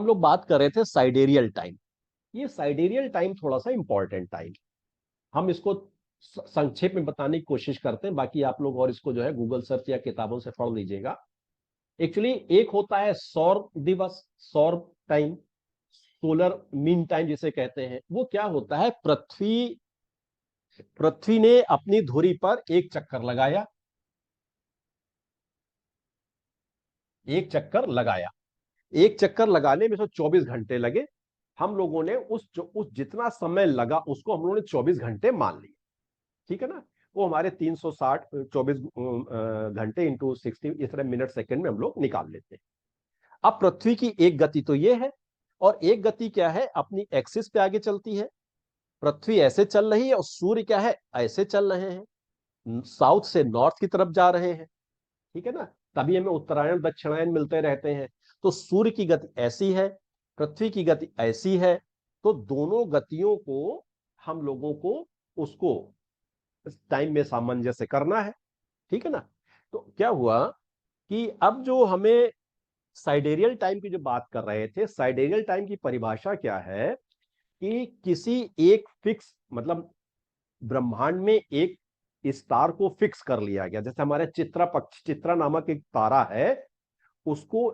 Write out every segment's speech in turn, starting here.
हम लोग बात कर रहे थे साइडेरियल टाइम। ये साइडेरियल टाइम थोड़ा सा इंपॉर्टेंट टाइम, हम इसको संक्षेप में बताने की कोशिश करते हैं, बाकी आप लोग और इसको जो है गूगल सर्च या किताबों से पढ़ लीजिएगा। एक्चुअली एक होता है सौर दिवस, सौर टाइम, सोलर मीन टाइम जिसे कहते हैं। वो क्या होता है, पृथ्वी ने अपनी धुरी पर एक चक्कर लगाया, एक चक्कर लगाया, एक चक्कर लगाने में 24 घंटे लगे। हम लोगों ने उस जितना समय लगा उसको हम लोगों ने 24 घंटे मान लिया, ठीक है ना। वो हमारे 360 24 घंटे इंटू 60 इस तरह मिनट सेकंड में हम लोग निकाल लेते हैं। अब पृथ्वी की एक गति तो ये है, और एक गति क्या है, अपनी एक्सिस पे आगे चलती है। पृथ्वी ऐसे चल रही है और सूर्य क्या है, ऐसे चल रहे हैं, साउथ से नॉर्थ की तरफ जा रहे हैं, ठीक है ना। तभी हमें उत्तरायण दक्षिणायन मिलते रहते हैं। तो सूर्य की गति ऐसी है, पृथ्वी की गति ऐसी है। तो दोनों गतियों को हम लोगों को उसको टाइम में सामंजस्य करना है, ठीक है ना। तो क्या हुआ कि अब जो हमें साइडेरियल टाइम की जो बात कर रहे थे, साइडेरियल टाइम की परिभाषा क्या है कि किसी एक फिक्स, मतलब ब्रह्मांड में एक स्टार को फिक्स कर लिया गया। जैसे हमारे चित्रा नामक एक तारा है, उसको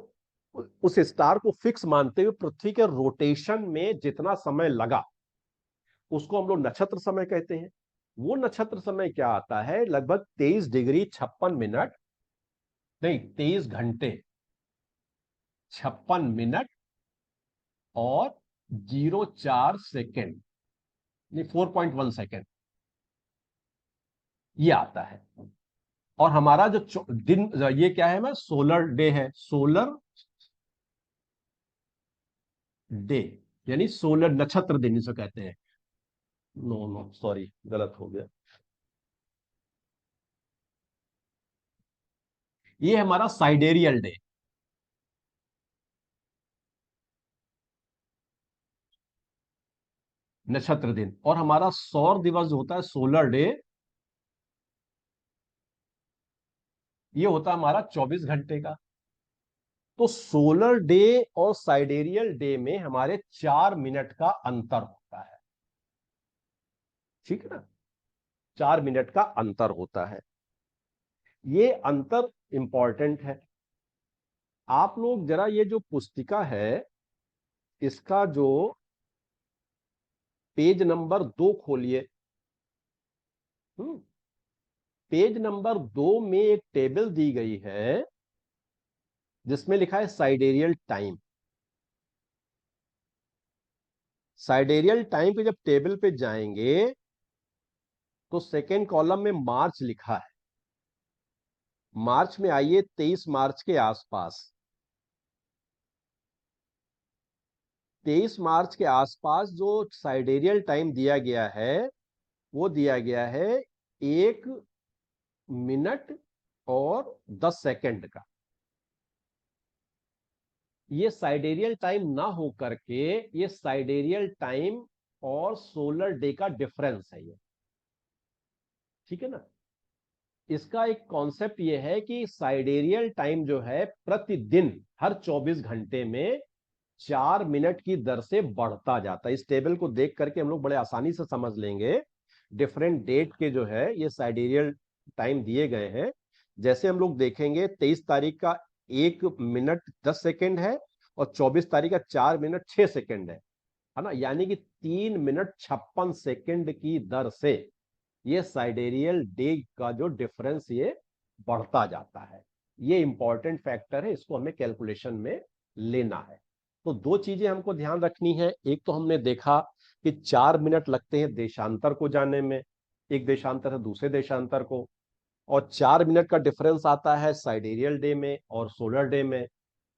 उस स्टार को फिक्स मानते हुए पृथ्वी के रोटेशन में जितना समय लगा उसको हम लोग नक्षत्र समय कहते हैं। वो नक्षत्र समय क्या आता है, लगभग 23 डिग्री 56 मिनट, नहीं 23 घंटे 56 मिनट और 04 सेकेंड, नहीं 4.1 सेकेंड ये आता है। और हमारा जो दिन, ये क्या है, मैं सोलर डे है, सोलर डे यानी सोलर नक्षत्र दिन इसे कहते हैं। नो नो सॉरी, गलत हो गया। ये हमारा साइडेरियल डे, नक्षत्र दिन। और हमारा सौर दिवस जो होता है, सोलर डे, ये होता है हमारा 24 घंटे का। तो सोलर डे और साइडेरियल डे में हमारे 4 मिनट का अंतर होता है, ठीक है ना। 4 मिनट का अंतर होता है, ये अंतर इंपॉर्टेंट है। आप लोग जरा ये जो पुस्तिका है इसका जो पेज नंबर 2 खोलिए। पेज नंबर 2 में एक टेबल दी गई है जिसमें लिखा है साइडेरियल टाइम। साइडेरियल टाइम के जब टेबल पे जाएंगे तो सेकेंड कॉलम में मार्च लिखा है। मार्च में आइए, 23 मार्च के आसपास, 23 मार्च के आसपास जो साइडेरियल टाइम दिया गया है वो दिया गया है 1 मिनट और 10 सेकंड का। ये साइडेरियल टाइम ना हो करके ये साइडेरियल टाइम और सोलर डे का डिफरेंस है ये, ठीक है ना। इसका एक कॉन्सेप्ट ये है कि साइडेरियल टाइम जो है प्रतिदिन हर 24 घंटे में 4 मिनट की दर से बढ़ता जाता है। इस टेबल को देख करके हम लोग बड़े आसानी से समझ लेंगे। डिफरेंट डेट के जो है ये साइडेरियल टाइम दिए गए हैं। जैसे हम लोग देखेंगे 23 तारीख का 1 मिनट 10 सेकेंड है, और 24 तारीख का 4 मिनट 6 सेकेंड है ना। यानी कि 3 मिनट 56 सेकेंड की दर से ये साइडेरियल डे का जो डिफरेंस ये बढ़ता जाता है। ये इंपॉर्टेंट फैक्टर है, इसको हमें कैलकुलेशन में लेना है। तो दो चीजें हमको ध्यान रखनी है। एक तो हमने देखा कि 4 मिनट लगते हैं देशांतर को जाने में, एक देशांतर से दूसरे देशांतर को, और 4 मिनट का डिफरेंस आता है साइडेरियल डे में और सोलर डे में।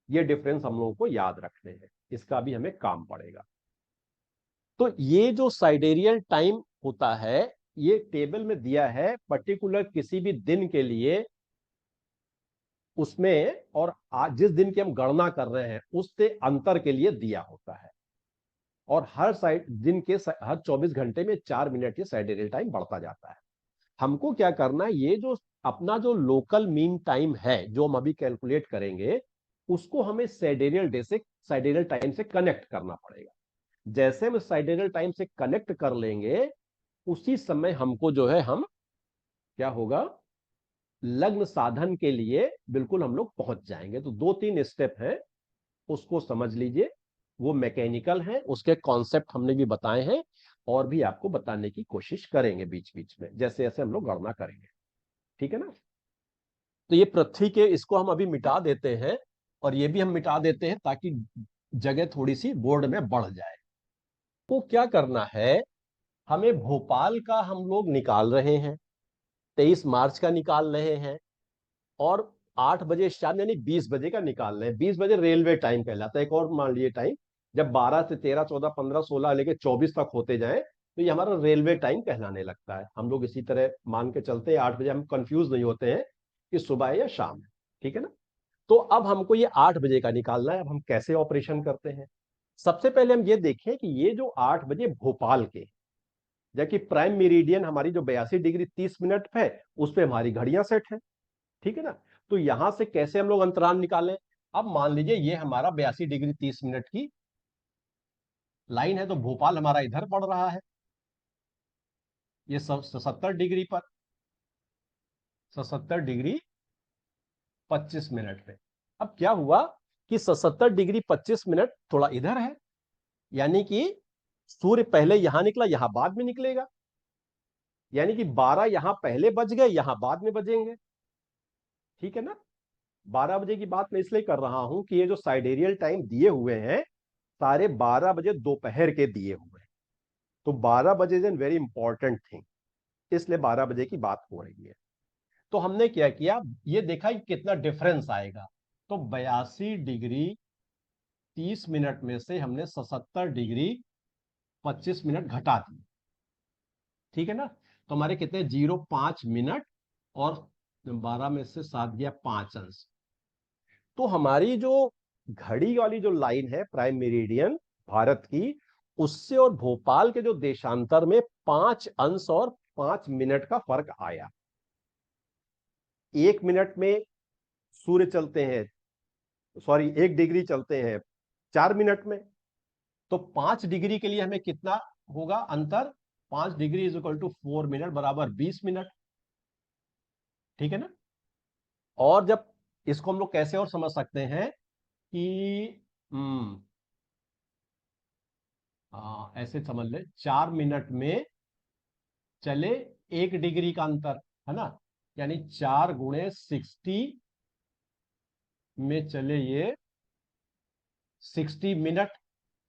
ये डिफरेंस हम लोगों को याद रखने हैं, इसका भी हमें काम पड़ेगा। तो ये जो साइडेरियल टाइम होता है ये टेबल में दिया है पर्टिकुलर किसी भी दिन के लिए, उसमें और आज जिस दिन की हम गणना कर रहे हैं उससे अंतर के लिए दिया होता है। और हर साइड दिन के हर 24 घंटे में 4 मिनट ये साइडेरियल टाइम बढ़ता जाता है। हमको क्या करना है, ये जो अपना जो लोकल मीन टाइम है जो हम अभी कैलकुलेट करेंगे उसको हमें साइडेरियल टाइम से कनेक्ट करना पड़ेगा। जैसे हम साइडेरियल टाइम से कनेक्ट कर लेंगे, उसी समय हमको जो है हम क्या होगा, लग्न साधन के लिए बिल्कुल हम लोग पहुंच जाएंगे। तो 2-3 स्टेप है, उसको समझ लीजिए। वो मैकेनिकल है, उसके कॉन्सेप्ट हमने भी बताए हैं और भी आपको बताने की कोशिश करेंगे बीच बीच में, जैसे जैसे हम लोग गणना करेंगे। ठीक है ना। तो ये पृथ्वी के, इसको हम अभी मिटा देते हैं और ये भी हम मिटा देते हैं ताकि जगह थोड़ी सी बोर्ड में बढ़ जाए। तो क्या करना है, हमें भोपाल का हम लोग निकाल रहे हैं, 23 मार्च का निकाल रहे हैं, और 8 बजे शाम यानी 20 बजे का निकाल रहे हैं। 20 बजे रेलवे टाइम कहलाता है। एक और मान लिए टाइम, जब 12 से 13, 14, 15, 16 लेके 24 तक होते जाए तो ये हमारा रेलवे टाइम कहलाने लगता है। हम लोग इसी तरह मान के चलते हैं, 8 बजे हम कंफ्यूज नहीं होते हैं कि सुबह है या शाम है। ठीक है ना। तो अब हमको ये 8 बजे का निकालना है। अब हम कैसे ऑपरेशन करते हैं, सबसे पहले हम ये देखें कि ये जो 8 बजे भोपाल के, जबकि प्राइम मेरिडियन हमारी जो 82 डिग्री 30 मिनट है, उस पर हमारी घड़ियां सेट है। ठीक है ना। तो यहां से कैसे हम लोग अंतराल निकालें। अब मान लीजिए ये हमारा 82 डिग्री 30 मिनट की लाइन है, तो भोपाल हमारा इधर पड़ रहा है, ये 77 डिग्री पर, 77 डिग्री 25 मिनट पे। अब क्या हुआ कि 77 डिग्री 25 मिनट थोड़ा इधर है, यानी कि सूर्य पहले यहां निकला, यहां बाद में निकलेगा, यानी कि 12 यहां पहले बज गए, यहां बाद में बजेंगे। ठीक है ना। 12 बजे की बात मैं इसलिए कर रहा हूं कि ये जो साइडेरियल टाइम दिए हुए हैं, सारे 12 बजे दोपहर के दिए हुए हैं। तो 12 बजे is an very important thing, इसलिए 12 बजे की बात हो रही है। तो हमने क्या किया, ये देखा कि कितना डिफरेंस आएगा। तो 82 डिग्री 30 मिनट में से हमने 77 डिग्री 25 मिनट घटा दी। ठीक है ना। तो हमारे कितने 0.5 मिनट, और 12 में से 7 गया 5 अंश। तो हमारी जो घड़ी वाली जो लाइन है प्राइम मेरिडियन भारत की, उससे और भोपाल के जो देशांतर में 5 अंश और 5 मिनट का फर्क आया। 1 मिनट में सूर्य चलते हैं, सॉरी 1 डिग्री चलते हैं 4 मिनट में। तो 5 डिग्री के लिए हमें कितना होगा अंतर, 5 degree is equal to 4 minute बराबर 20 मिनट। ठीक है ना। और जब इसको हम लोग कैसे और समझ सकते हैं कि ऐसे समझ ले, 4 मिनट में चले 1 डिग्री का अंतर, है ना, यानी 4 × 60 में चले ये 60 मिनट।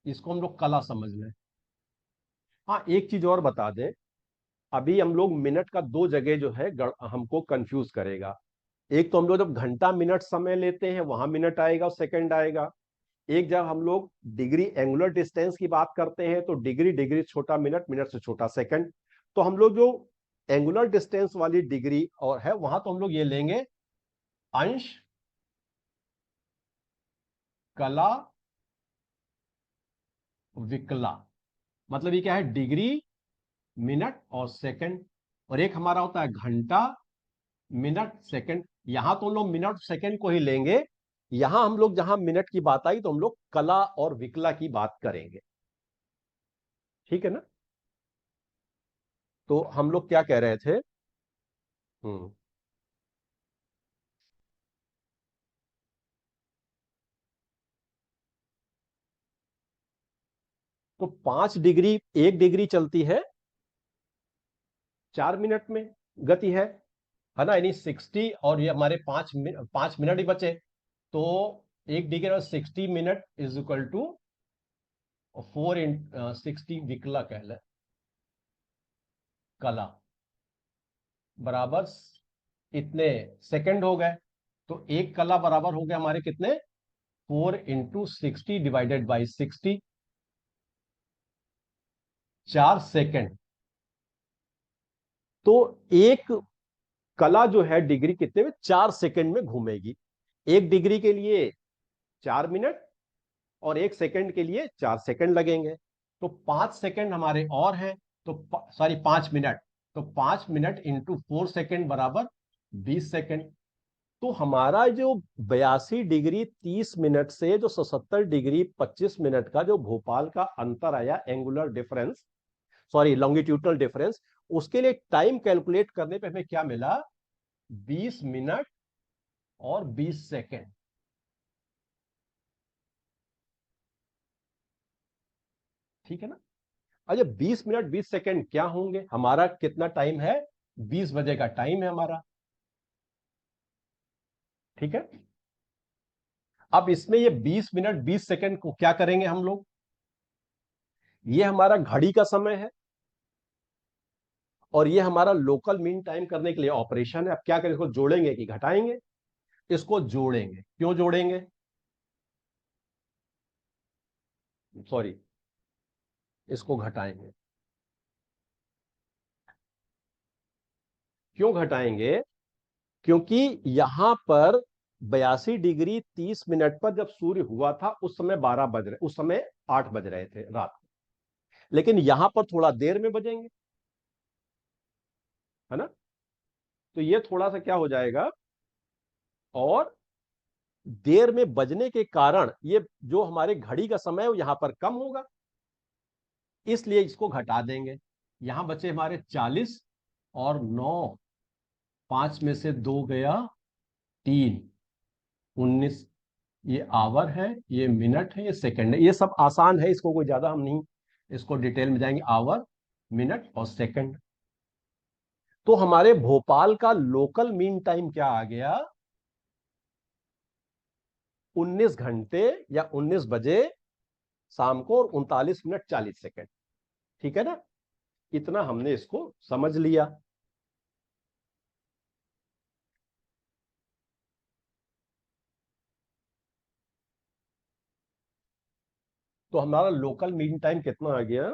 इसको हम लोग कला समझ लें। हाँ, एक चीज और बता दें, अभी हम लोग मिनट का दो जगह जो है हमको कंफ्यूज करेगा। एक तो हम लोग जब घंटा मिनट समय लेते हैं वहां मिनट आएगा और सेकंड आएगा। एक जब हम लोग डिग्री एंगुलर डिस्टेंस की बात करते हैं तो डिग्री डिग्री से छोटा मिनट, मिनट से छोटा सेकंड। तो हम लोग जो एंगुलर डिस्टेंस वाली डिग्री और है वहां तो हम लोग ये लेंगे अंश, कला, विकला। मतलब ये क्या है, डिग्री, मिनट और सेकंड। और एक हमारा होता है घंटा, मिनट, सेकंड। यहां तो हम लोग मिनट सेकंड को ही लेंगे। यहां हम लोग जहां मिनट की बात आई तो हम लोग कला और विकला की बात करेंगे। ठीक है ना। तो हम लोग क्या कह रहे थे। हम्म तो 5 डिग्री, 1 डिग्री चलती है 4 मिनट में, गति है ना, यानी 60, और ये हमारे 5 मिनट ही बचे। तो 1 डिग्री और 60 मिनट इज इक्वल टू 4 × 60 विकला कह ले, कला बराबर इतने सेकंड हो गए। तो एक कला बराबर हो गए हमारे कितने, 4 × 60 डिवाइडेड बाई 60, 4 सेकंड। तो एक कला जो है डिग्री कितने में, 4 सेकंड में घूमेगी। 1 डिग्री के लिए 4 मिनट और 1 सेकंड के लिए 4 सेकंड लगेंगे। तो 5 सेकंड हमारे और हैं। तो सॉरी 5 मिनट, तो 5 मिनट इंटू 4 सेकंड बराबर 20 सेकंड। तो हमारा जो 82 डिग्री 30 मिनट से जो 77 डिग्री 25 मिनट का जो भोपाल का अंतर आया, angular difference, sorry longitudinal difference, उसके लिए टाइम कैलकुलेट करने पे हमें क्या मिला? 20 मिनट और 20 सेकेंड। ठीक है ना? अच्छा, 20 मिनट 20 सेकेंड क्या होंगे? हमारा कितना टाइम है? 20 बजे का टाइम है हमारा। ठीक है। अब इसमें ये 20 मिनट 20 सेकेंड को क्या करेंगे हम लोग? ये हमारा घड़ी का समय है और ये हमारा लोकल मीन टाइम करने के लिए ऑपरेशन है। अब क्या करें? इसको जोड़ेंगे कि घटाएंगे? इसको जोड़ेंगे। क्यों जोड़ेंगे? सॉरी, इसको घटाएंगे। क्यों घटाएंगे? क्योंकि यहां पर 82 डिग्री 30 मिनट पर जब सूर्य हुआ था उस समय 12 बज रहे, उस समय 8 बज रहे थे रात को, लेकिन यहां पर थोड़ा देर में बजेंगे, है ना? तो ये थोड़ा सा क्या हो जाएगा, और देर में बजने के कारण ये जो हमारे घड़ी का समय है वो यहां पर कम होगा, इसलिए इसको घटा देंगे। यहां बचे हमारे 40 और 9, 5 में से 2 गया 3, 19। ये आवर है, ये मिनट है, ये सेकंड है। ये सब आसान है, इसको कोई ज्यादा हम नहीं इसको डिटेल में जाएंगे। आवर, मिनट और सेकंड। तो हमारे भोपाल का लोकल मीन टाइम क्या आ गया? 19 घंटे या 19 बजे शाम को और 39 मिनट 40 सेकंड। ठीक है ना? इतना हमने इसको समझ लिया। तो हमारा लोकल मीन टाइम कितना आ गया?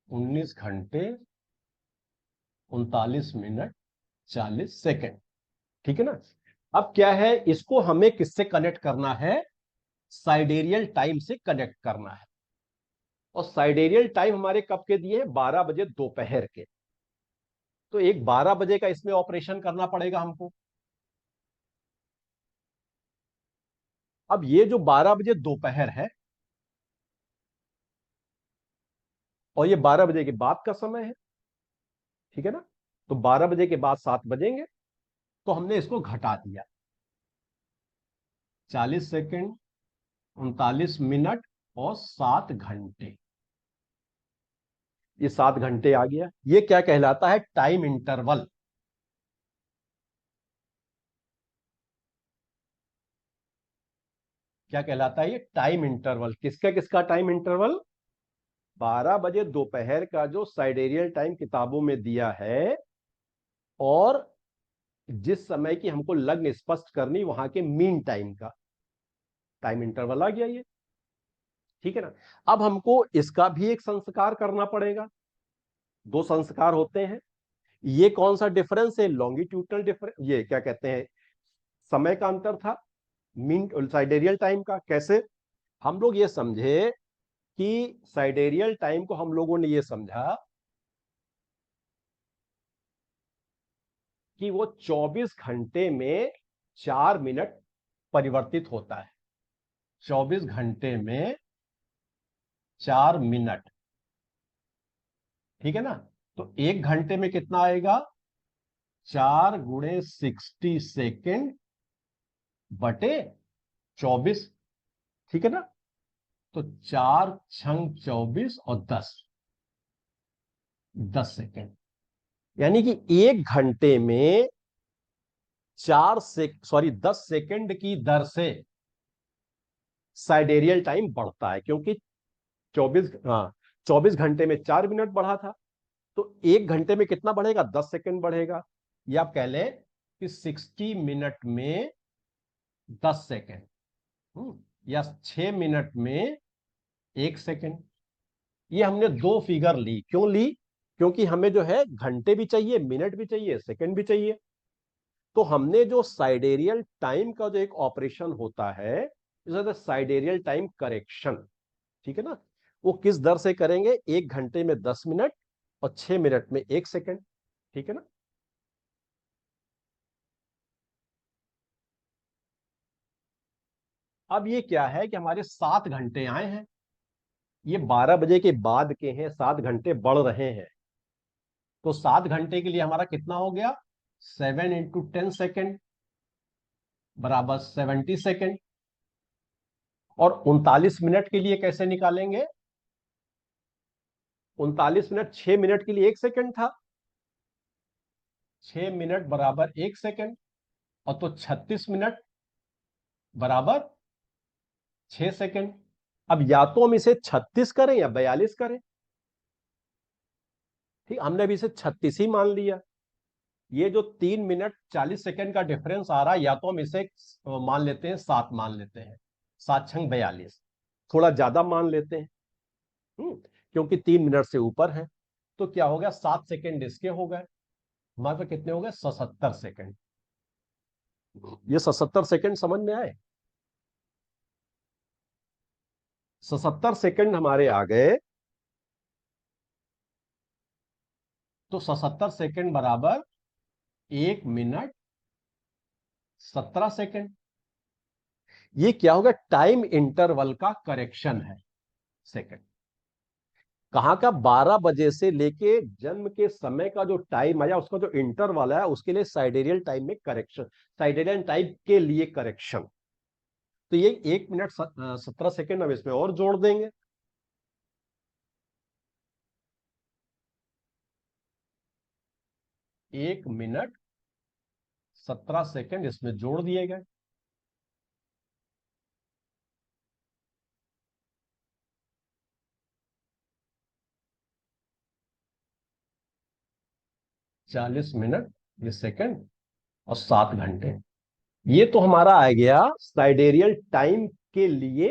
19 घंटे 39 मिनट 40 सेकंड। ठीक है ना? अब क्या है, इसको हमें किससे कनेक्ट करना है? साइडेरियल टाइम से कनेक्ट करना है। और साइडेरियल टाइम हमारे कब के दिए हैं? 12 बजे दोपहर के। तो एक 12 बजे का इसमें ऑपरेशन करना पड़ेगा हमको। अब ये जो 12 बजे दोपहर है और ये 12 बजे के बाद का समय है, ठीक है ना? तो 12 बजे के बाद 7 बजेंगे, तो हमने इसको घटा दिया। 40 सेकंड, 39 मिनट और 7 घंटे। ये 7 घंटे आ गया। ये क्या कहलाता है? Time interval. क्या कहलाता है? ये टाइम इंटरवल। किसका किसका टाइम इंटरवल? 12 बजे दोपहर का जो साइडेरियल टाइम किताबों में दिया है, और जिस समय की हमको लग्न स्पष्ट करनी, वहां के मीन टाइम का टाइम इंटरवल आ गया ये। ठीक है ना? अब हमको इसका भी एक संस्कार करना पड़ेगा। दो संस्कार होते हैं। ये कौन सा डिफरेंस है? लॉन्गिट्यूडनल डिफरेंस, ये क्या कहते हैं, समय का अंतर था मीन साइडेरियल टाइम का। कैसे? हम लोग ये समझे कि साइडेरियल टाइम को हम लोगों ने ये समझा कि वो 24 घंटे में 4 मिनट परिवर्तित होता है। 24 घंटे में 4 मिनट। ठीक है ना? तो 1 घंटे में कितना आएगा? 4 × 60 सेकेंड बटे 24। ठीक है ना? तो 4 × 24 और 10 सेकेंड। यानी कि 1 घंटे में 10 सेकेंड की दर से साइडेरियल टाइम बढ़ता है, क्योंकि 24 घंटे में 4 मिनट बढ़ा था। तो 1 घंटे में कितना बढ़ेगा? 10 सेकेंड बढ़ेगा। या आप कह लें कि 60 मिनट में 10 सेकेंड, या 6 मिनट में 1 सेकेंड। ये हमने दो फिगर ली। क्यों ली? क्योंकि हमें जो है घंटे भी चाहिए, मिनट भी चाहिए, सेकेंड भी चाहिए। तो हमने जो साइडेरियल टाइम का जो एक ऑपरेशन होता है, साइडेरियल टाइम करेक्शन, ठीक है ना, वो किस दर से करेंगे, 1 घंटे में 10 मिनट और 6 मिनट में 1 सेकंड। ठीक है ना। अब ये क्या है कि हमारे 7 घंटे आए हैं, ये 12 बजे के बाद के हैं, 7 घंटे बढ़ रहे हैं। तो 7 घंटे के लिए हमारा कितना हो गया, 7 × 10 सेकेंड बराबर 70 सेकेंड। और 39 मिनट के लिए कैसे निकालेंगे, 39 मिनट 6 मिनट के लिए 1 सेकंड था, 6 मिनट बराबर 1 सेकंड। और तो 36 मिनट बराबर 6 सेकंड। अब या तो हम इसे 36 करें या 42 करें। ठीक, हमने अभी इसे 36 ही मान लिया। ये जो 3 मिनट 40 सेकंड का डिफरेंस आ रहा है, या तो हम इसे मान लेते हैं 7 मान लेते हैं, 7×6 = 42। थोड़ा ज्यादा मान लेते हैं, क्योंकि 3 मिनट से ऊपर है। तो क्या हो गया, 7 सेकंड इसके हो गए, हमारे पास कितने हो गए, 77 सेकंड। ये 77 सेकंड समझ में आए, 77 सेकंड हमारे आ गए। तो 77 सेकंड बराबर 1 मिनट 17 सेकंड। ये क्या होगा, टाइम इंटरवल का करेक्शन है। सेकंड कहां का, 12 बजे से लेके जन्म के समय का जो टाइम आया, उसका जो इंटरवल है, उसके लिए साइडेरियल टाइम में करेक्शन, साइडेरियल टाइम के लिए करेक्शन। तो ये 1 मिनट 17 सेकंड हम इसमें और जोड़ देंगे। 1 मिनट 17 सेकंड इसमें जोड़ दिए गए। चालीस मिनट ये सेकंड और 7 घंटे। ये तो हमारा आ गया साइडेरियल टाइम के लिए,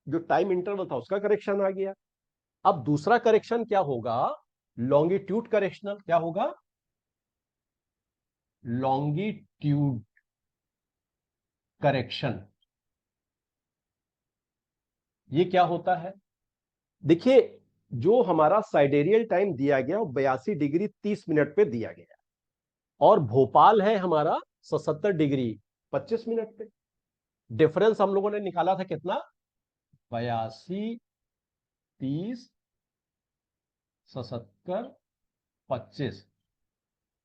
जो टाइम इंटरवल था उसका करेक्शन आ गया। अब दूसरा करेक्शन क्या होगा, लॉन्गिट्यूड करेक्शनल क्या होगा, लॉन्गिट्यूड करेक्शन। ये क्या होता है, देखिए, जो हमारा साइडेरियल टाइम दिया गया वो 82 डिग्री 30 मिनट पे दिया गया, और भोपाल है हमारा 77 डिग्री 25 मिनट पे। डिफरेंस हम लोगों ने निकाला था कितना, 82 30 77 25,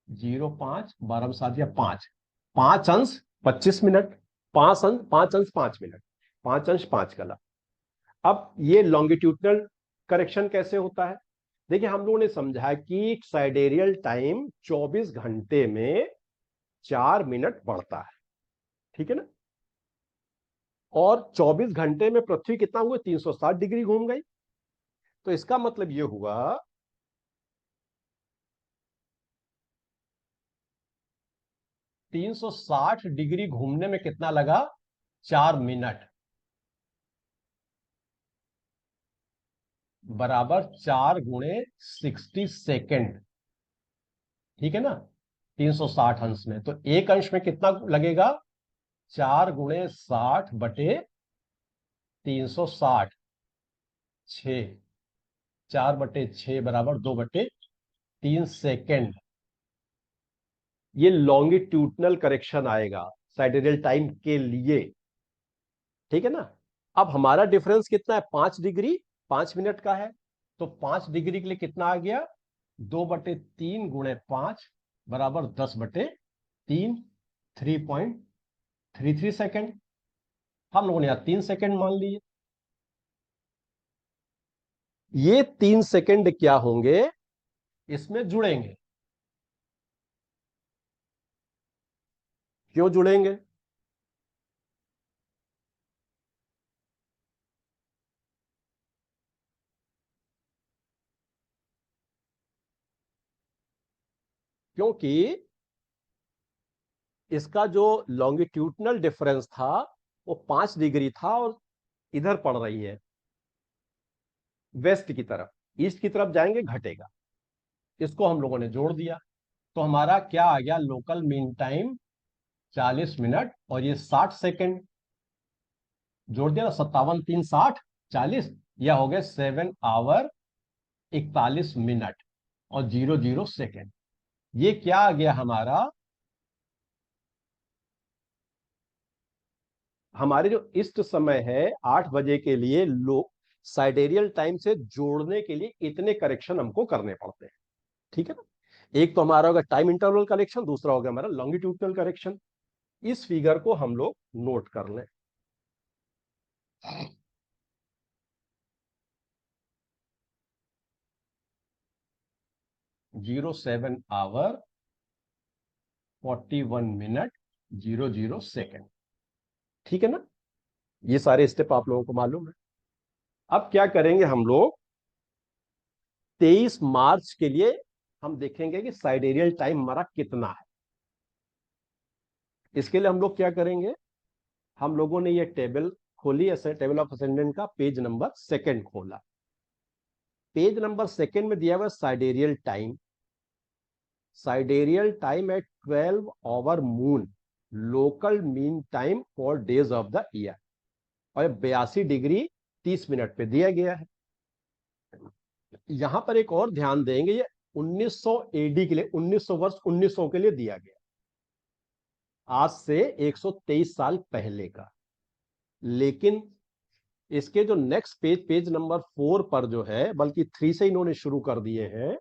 05 12 7 या 5, 5 अंश 25 मिनट, 5 अंश 5 अंश 5 मिनट, 5 अंश 5 कला। अब ये लॉन्गिट्यूडनल करेक्शन कैसे होता है, देखिए हम लोगों ने समझा कि साइडेरियल टाइम 24 घंटे में 4 मिनट बढ़ता है। ठीक है ना। और 24 घंटे में पृथ्वी कितना हुआ, 360 डिग्री घूम गई। तो इसका मतलब यह हुआ 360 डिग्री घूमने में कितना लगा, 4 मिनट बराबर 4 × 60 सेकेंड। ठीक है ना, 360 अंश में, तो एक अंश में कितना लगेगा, 4 × 60 × 360, 6, 4/6 बराबर 2/3 सेकेंड। ये लॉन्गिट्यूडनल करेक्शन आएगा साइडेरियल टाइम के लिए। ठीक है ना। अब हमारा डिफरेंस कितना है, 5 डिग्री 5 मिनट का है। तो 5 डिग्री के लिए कितना आ गया, 2/3 × 5 बराबर 10/3, 3.33 सेकेंड। हम लोगों ने यहां 3 सेकेंड मान लिए। ये 3 सेकेंड क्या होंगे, इसमें जुड़ेंगे। क्यों जुड़ेंगे, क्योंकि इसका जो लॉन्गिट्यूडनल डिफरेंस था वो 5 डिग्री था, और इधर पड़ रही है वेस्ट की तरफ, ईस्ट की तरफ जाएंगे घटेगा। इसको हम लोगों ने जोड़ दिया, तो हमारा क्या आ गया, लोकल मीन टाइम 40 मिनट, और ये 60 सेकेंड। जोड़ दिया ना, 57 3 60 40, या हो गए 7 आवर 41 मिनट और 00 सेकेंड। ये क्या आ गया हमारा, हमारे जो इष्ट समय है 8 बजे के लिए, लोग साइडेरियल टाइम से जोड़ने के लिए इतने करेक्शन हमको करने पड़ते हैं। ठीक है ना। एक तो हमारा होगा टाइम इंटरवल करेक्शन, दूसरा होगा हमारा लॉन्गिट्यूडनल करेक्शन। इस फिगर को हम लोग नोट कर लें। 07 आवर 41 मिनट 00 सेकेंड। ठीक है ना। ये सारे स्टेप आप लोगों को मालूम है। अब क्या करेंगे हम लोग, 23 मार्च के लिए हम देखेंगे कि साइडेरियल टाइम हमारा कितना है। इसके लिए हम लोग क्या करेंगे, हम लोगों ने ये टेबल खोली, ऐसे टेबल ऑफ असेंडेंट का पेज नंबर सेकंड खोला। पेज नंबर सेकंड में दिया हुआ sidereal time. Sidereal time at 12 hour noon, local mean time for days of the year, और 82 डिग्री 30 मिनट पे दिया गया है। यहां पर एक और ध्यान देंगे, ये 1900 एडी के लिए, 1900 वर्ष 1900 के लिए दिया गया, आज से 123 साल पहले का। लेकिन इसके जो नेक्स्ट पेज, पेज नंबर 4 पर जो है, बल्कि 3 से इन्होंने शुरू कर दिए हैं,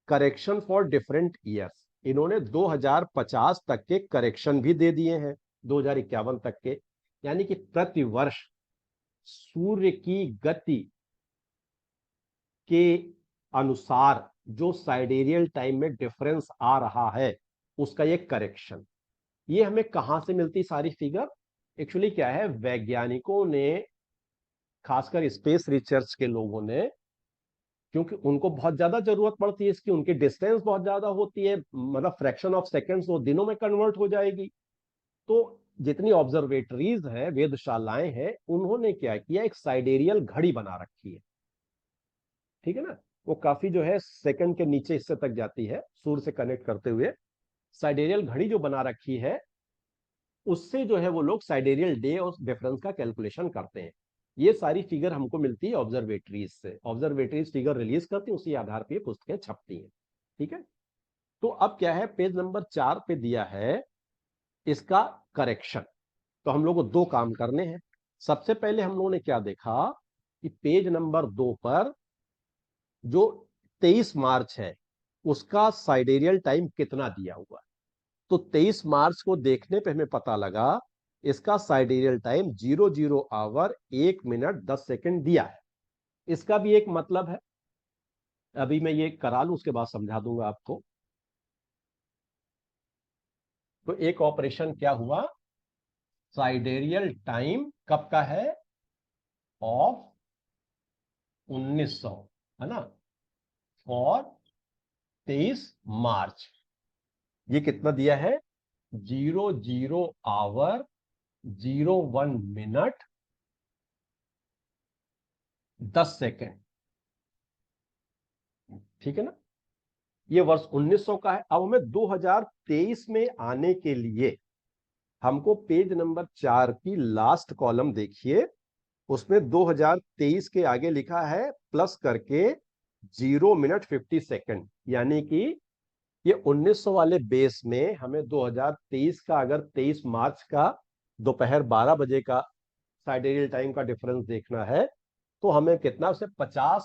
करेक्शन फॉर डिफरेंट ईयर्स। इन्होंने 2050 तक के करेक्शन भी दे दिए हैं, 2051 तक के। यानी कि प्रति वर्ष सूर्य की गति के अनुसार जो साइडेरियल टाइम में डिफरेंस आ रहा है, उसका ये करेक्शन। ये हमें कहां से मिलती सारी फिगर, एक्चुअली क्या है, वैज्ञानिकों ने, खासकर स्पेस रिसर्च के लोगों ने, क्योंकि उनको बहुत ज्यादा जरूरत पड़ती है इसकी, उनकी डिस्टेंस बहुत ज्यादा होती है, मतलब फ्रैक्शन ऑफ सेकंड्स वो दिनों में कन्वर्ट हो जाएगी। तो जितनी ऑब्जर्वेटरीज है, वेधशालाएं हैं, उन्होंने क्या किया, एक साइडेरियल घड़ी बना रखी है। ठीक है ना। वो काफी जो है सेकंड के नीचे हिस्से तक जाती है, सूर्य से कनेक्ट करते हुए। साइडेरियल घड़ी जो बना रखी है, उससे जो है वो लोग साइडेरियल डे और डिफरेंस का कैलकुलेशन करते हैं। ये सारी फिगर हमको मिलती है ऑब्जर्वेटरीज से, ऑब्जर्वेटरीज फिगर रिलीज करती है, उसी आधार पर पुस्तकें छपती हैं। ठीक है। तो अब क्या है, पेज नंबर 4 पे दिया है इसका करेक्शन। तो हम लोग को दो काम करने हैं। सबसे पहले हम लोगों ने क्या देखा कि पेज नंबर 2 पर जो 23 मार्च है, उसका साइडेरियल टाइम कितना दिया हुआ है। तो 23 मार्च को देखने पे हमें पता लगा इसका साइडेरियल टाइम 00 आवर 1 मिनट 10 सेकेंड दिया है। इसका भी एक मतलब है, अभी मैं ये करा लूं, उसके बाद समझा दूंगा आपको। तो एक ऑपरेशन क्या हुआ, साइडेरियल टाइम कब का है, ऑफ 1900, है ना, और 23 मार्च। ये कितना दिया है, 00 आवर 01 मिनट 10 सेकेंड। ठीक है ना। ये वर्ष 1900 का है। अब हमें 2023 में आने के लिए हमको पेज नंबर 4 की लास्ट कॉलम देखिए, उसमें 2023 के आगे लिखा है प्लस करके 0 मिनट 50 सेकेंड। यानी कि ये 1900 वाले बेस में हमें 2023 का, अगर 23 मार्च का दोपहर 12 बजे का साइडेरियल टाइम का डिफरेंस देखना है, तो हमें कितना, उसे 50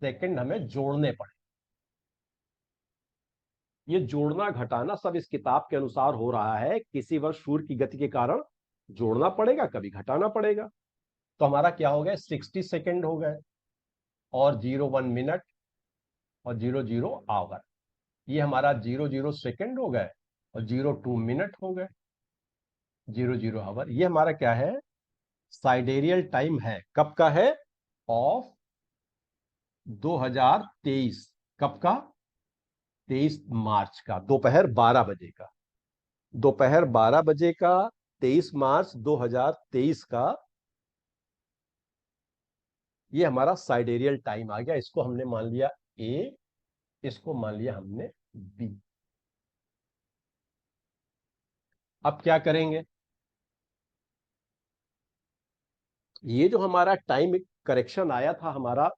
सेकंड हमें जोड़ने पड़े। ये जोड़ना घटाना सब इस किताब के अनुसार हो रहा है, किसी वर्ष सूर्य की गति के कारण जोड़ना पड़ेगा, कभी घटाना पड़ेगा। तो हमारा क्या हो गया, 60 सेकंड हो गए, और 01 मिनट और 00 आवर। ये हमारा 00 सेकंड हो गए, और 02 मिनट हो गए, 00 आवर। ये हमारा क्या है, साइडेरियल टाइम है, कब का है, ऑफ 2023। कब का, 23 मार्च का, दोपहर 12 बजे का, दोपहर 12 बजे का, 23 मार्च 2023 का। ये हमारा साइडेरियल टाइम आ गया। इसको हमने मान लिया ए, इसको मान लिया हमने बी। अब क्या करेंगे, ये जो हमारा टाइम करेक्शन आया था हमारा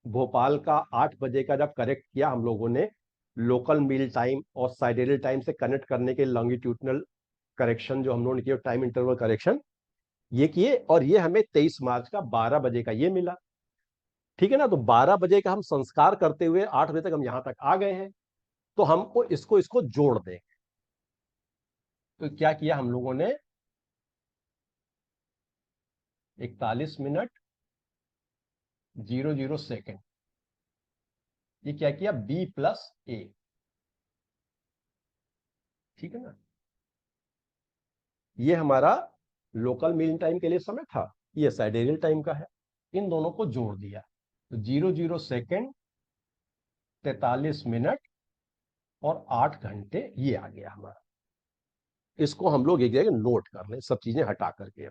भोपाल का 8 बजे का, जब करेक्ट किया हम लोगों ने लोकल मील टाइम और साइडेरियल टाइम से कनेक्ट करने के लॉन्गिट्यूडनल करेक्शन जो हम लोगों ने किया, टाइम इंटरवल करेक्शन ये किए, और ये हमें 23 मार्च का 12 बजे का ये मिला। ठीक है ना, तो 12 बजे का हम संस्कार करते हुए 8 बजे तक हम यहां तक आ गए हैं, तो हमको इसको इसको जोड़ दें। तो क्या किया हम लोगों ने, 41 मिनट 00 सेकेंड, ये क्या किया, B+A। ठीक है ना, ये हमारा लोकल मीन टाइम के लिए समय था, ये साइडेरियल टाइम का है, इन दोनों को जोड़ दिया तो 00 सेकेंड 43 मिनट और 8 घंटे ये आ गया हमारा। इसको हम लोग एक जगह नोट कर लें, सब चीजें हटा करके।